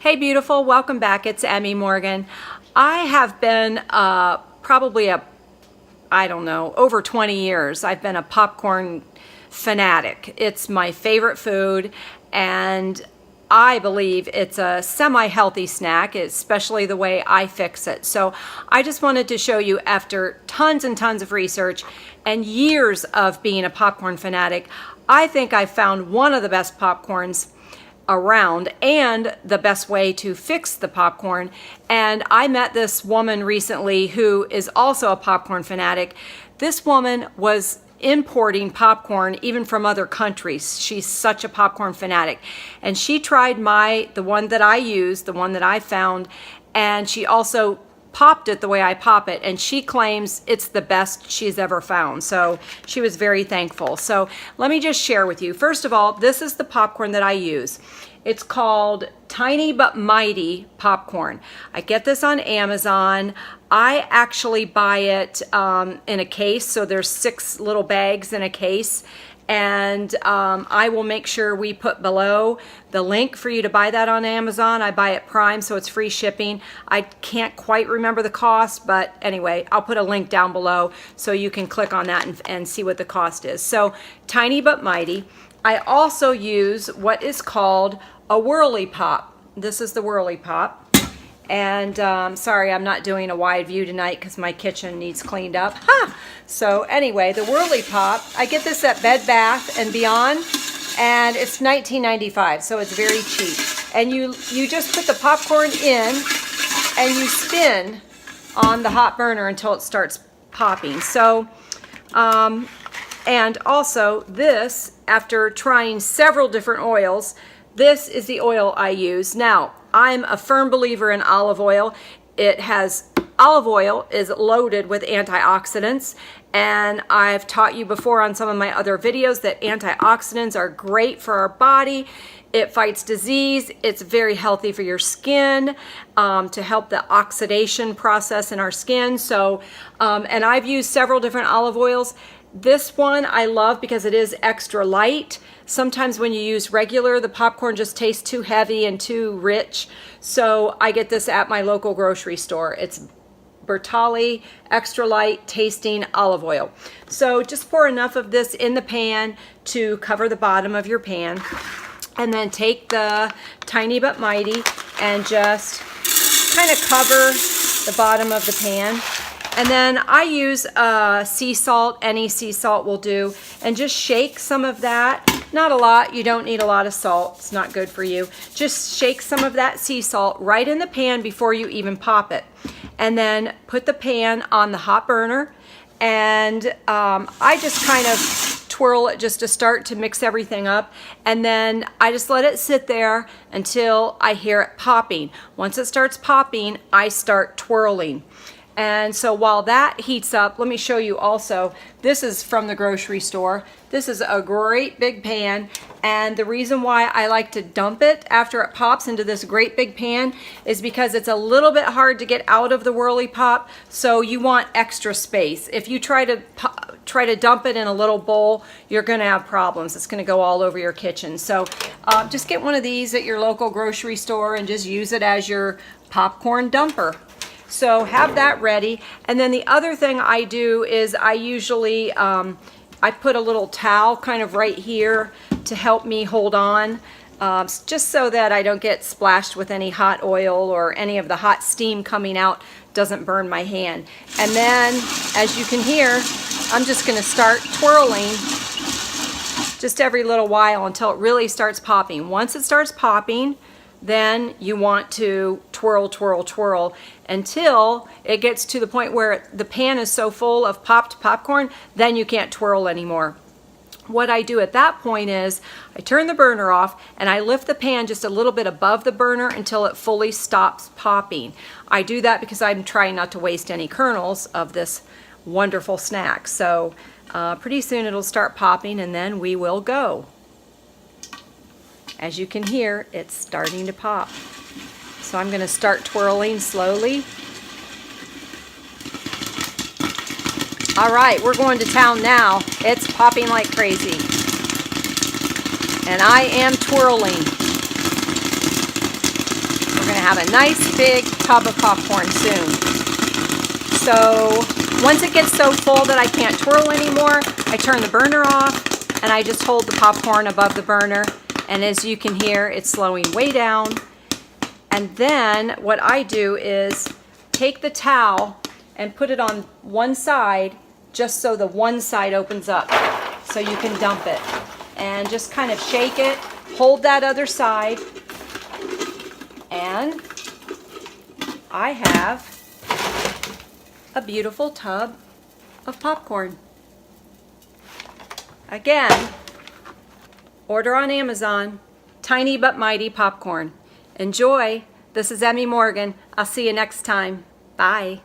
Hey beautiful, welcome back. It's Emmi Morgan. I have been probably I don't know, over 20 years. I've been a popcorn fanatic. It's my favorite food, and I believe it's a semi-healthy snack, especially the way I fix it. So I just wanted to show you, after tons and tons of research and years of being a popcorn fanatic, I think I found one of the best popcorns around and the best way to fix the popcorn. And I met this woman recently who is also a popcorn fanatic. This woman was importing popcorn even from other countries. She's such a popcorn fanatic, and she tried the one that I used, the one that I found, and she also popped it the way I pop it, and she claims it's the best she's ever found. So she was very thankful. So let me just share with you. First of all, this is the popcorn that I use. It's called Tiny But Mighty popcorn. I get this on Amazon. I actually buy it in a case, so there's 6 little bags in a case. And I will make sure we put below the link for you to buy that on Amazon. I buy it Prime, so it's free shipping. I can't quite remember the cost, but anyway, I'll put a link down below so you can click on that and see what the cost is. So Tiny But Mighty. I also use what is called a whirly pop. This is the whirly pop. And sorry, I'm not doing a wide view tonight because my kitchen needs cleaned up. So anyway, the whirly pop, I get this at Bed Bath and Beyond, and it's $19.95, so it's very cheap. And you just put the popcorn in and you spin on the hot burner until it starts popping. So and also this, after trying several different oils, this is the oil I use. Now, I'm a firm believer in olive oil. Olive oil is loaded with antioxidants, and I've taught you before on some of my other videos that antioxidants are great for our body. It fights disease. It's very healthy for your skin, to help the oxidation process in our skin. So, and I've used several different olive oils. This one I love because it is extra light. Sometimes when you use regular, the popcorn just tastes too heavy and too rich. So I get this at my local grocery store. It's Bertolli extra light tasting olive oil. So just pour enough of this in the pan to cover the bottom of your pan, and then take the Tiny But Mighty and just kind of cover the bottom of the pan. And then I use sea salt. Any sea salt will do, and just shake some of that. Not a lot. You don't need a lot of salt. It's not good for you. Just shake some of that sea salt right in the pan before you even pop it. And then put the pan on the hot burner, and I just kind of twirl it just to start to mix everything up, and then I just let it sit there until I hear it popping. Once it starts popping, I start twirling. And so while that heats up, let me show you also, this is from the grocery store. This is a great big pan, and the reason why I like to dump it after it pops into this great big pan is because it's a little bit hard to get out of the whirly pop, so you want extra space. If you try to dump it in a little bowl, you're gonna have problems. It's gonna go all over your kitchen. So just get one of these at your local grocery store and just use it as your popcorn dumper. So have that ready. And then the other thing I do is I usually, I put a little towel kind of right here to help me hold on, just so that I don't get splashed with any hot oil, or any of the hot steam coming out doesn't burn my hand. And then, as you can hear, I'm just gonna start twirling just every little while until it really starts popping. Once it starts popping, then you want to twirl, twirl, twirl until it gets to the point where the pan is so full of popped popcorn, then you can't twirl anymore. What I do at that point is I turn the burner off and I lift the pan just a little bit above the burner until it fully stops popping. I do that because I'm trying not to waste any kernels of this wonderful snack. So pretty soon it'll start popping, and then we will go. As you can hear, it's starting to pop. So I'm going to start twirling slowly. All right, we're going to town now. It's popping like crazy. And I am twirling. we're gonna have a nice big tub of popcorn soon. So once it gets so full that I can't twirl anymore, I turn the burner off and I just hold the popcorn above the burner. And as you can hear, it's slowing way down. And then what I do is take the towel and put it on one side just so the one side opens up so you can dump it. And just kind of shake it, hold that other side, and I have a beautiful tub of popcorn. Again, order on Amazon, Tiny But Mighty Popcorn. Enjoy. This is Emmi Morgan. I'll see you next time. Bye.